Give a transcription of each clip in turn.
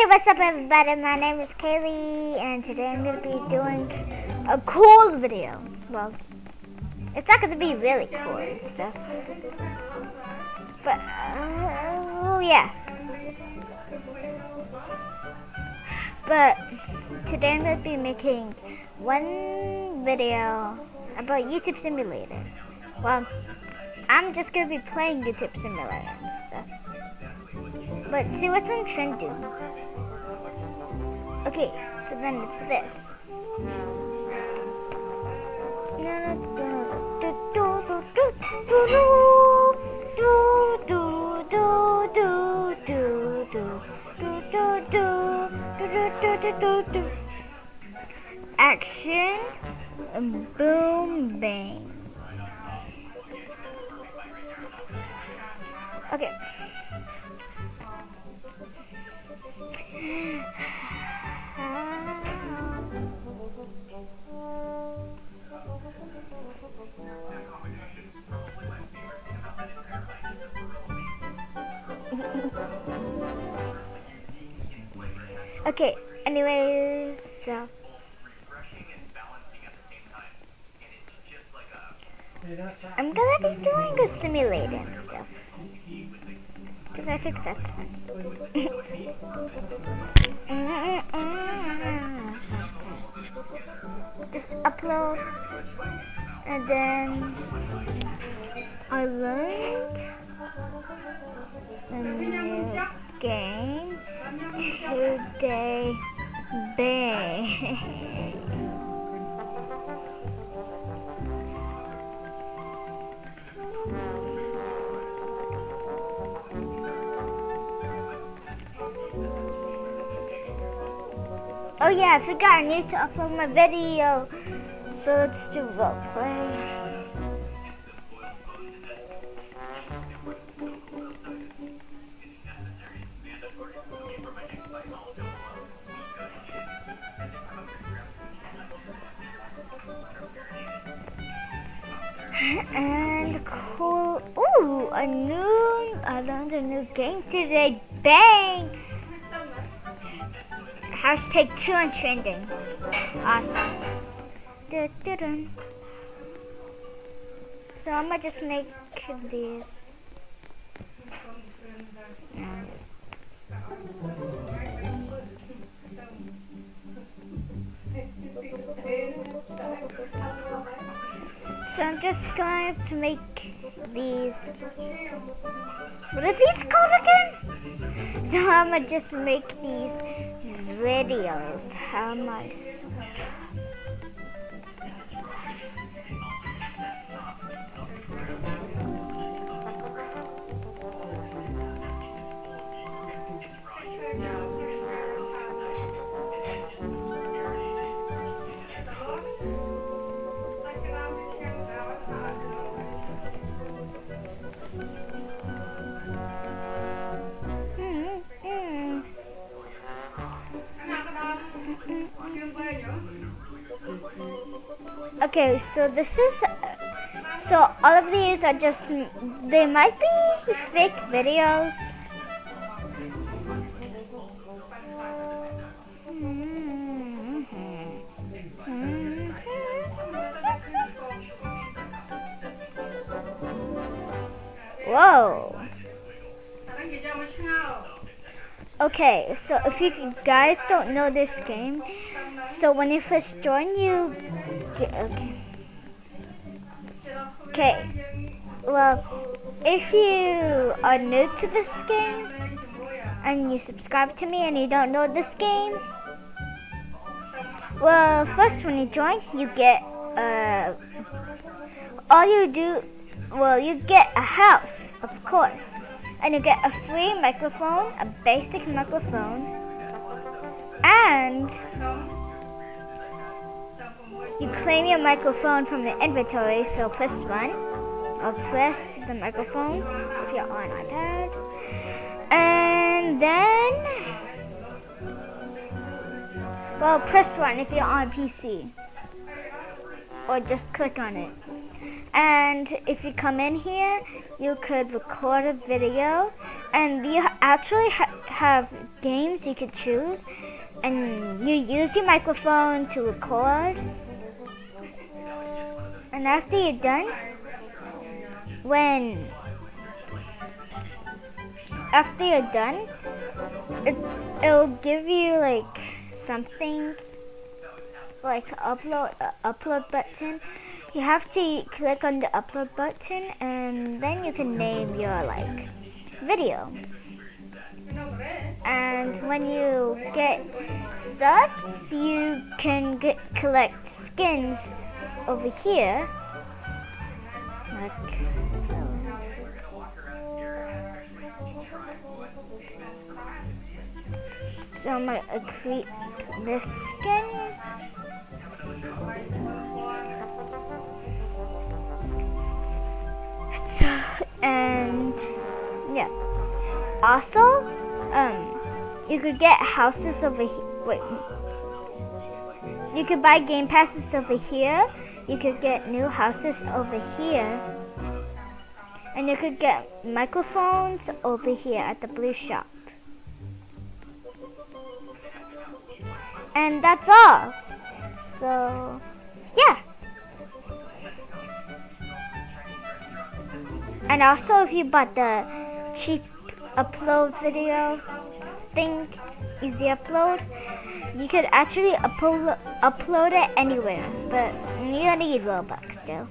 Hey, what's up everybody? My name is Kaylee and today I'm going to be doing a cool video. Well, it's not going to be really cool and stuff. But, yeah. But today I'm going to be making one video about YouTube Simulator. Well, I'm just going to be playing YouTube Simulator and stuff. But see what's on trending. Okay, so then it's this. Action, boom, bang. Okay. Okay, anyways, so I'm gonna be doing a simulator and stuff because I think that's fun. Just upload, and then I learned a new game today. Bang. Oh yeah, I forgot I need to upload my video. So let's do roleplay. And cool. Ooh, I learned a new game today. Bang! Hashtag 2 on trending. Awesome. So I'm gonna just make these. So I'm just going to make these. What are these called again? So I'm gonna just make these videos. How am I Okay, so this is, so all of these are just, they might be fake videos. Whoa. Okay, so if you guys don't know this game, so when you first join, you get, okay. Well, if you are new to this game and you subscribe to me and you don't know this game, well, first when you join, you get you get a house, of course. And you get a free microphone, a basic microphone, and you claim your microphone from the inventory, so press 1, or press the microphone if you're on iPad, and then, well, press 1 if you're on PC, or just click on it. And if you come in here, you could record a video, and you actually have games you could choose, and you use your microphone to record. And after you're done, it'll give you like something like upload button. You have to click on the upload button, and then you can name your like video. And when you get subs, you can collect skins over here, like so. So I'm gonna create this skin. So, and yeah. Also, you could get houses over here. Wait. You could buy game passes over here. You could get new houses over here. And you could get microphones over here at the blue shop. And that's all. So, yeah. And also, if you bought the cheap upload video thing, easy upload, you could actually upload it anywhere, but you gotta need Robux still.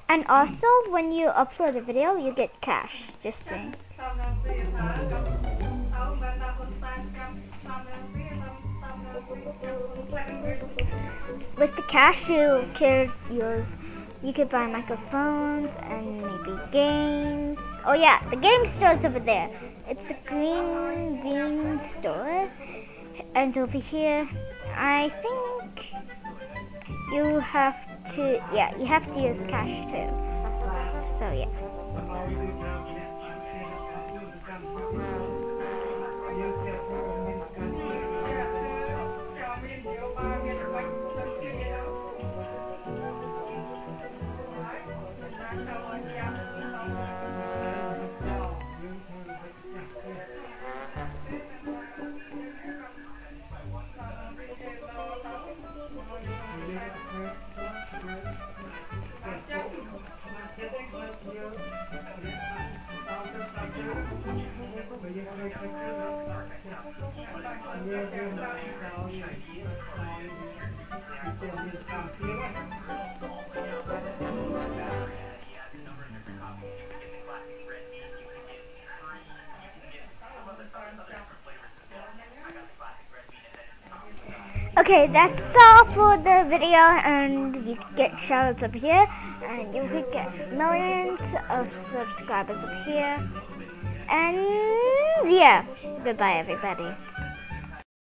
And also, when you upload a video, you get cash. Just saying. With the cash, you could use. You could buy microphones and maybe games. Oh yeah, the game store's over there. It's a green bean store. And over here, I think you have to, yeah, you have to use cash too. So yeah. Okay, that's all for the video, and you get shoutouts up here, and you could get millions of subscribers up here, and yeah, goodbye everybody.